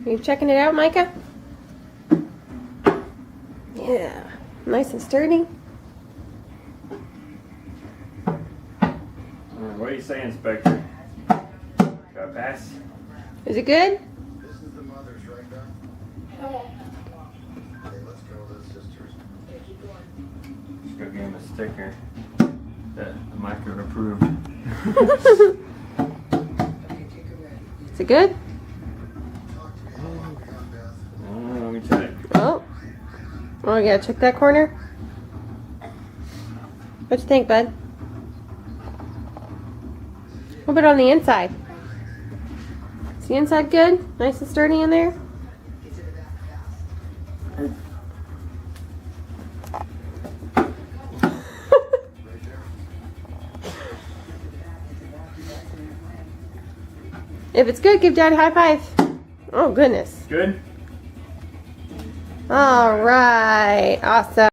You checking it out, Micah? Yeah. Nice and sturdy. What do you say, Inspector? Got a pass? Is it good? This is the mother's right now. Okay, let's go to the sisters. Just go give him a sticker that Mike would approve. Is it good? Talk to me. How long we got, Beth? Let me check. Oh. Oh, I gotta check that corner. What you think, bud? What about on the inside? Is the inside good? Nice and sturdy in there? If it's good, give Dad a high five. Oh, goodness. Good? All right. Awesome.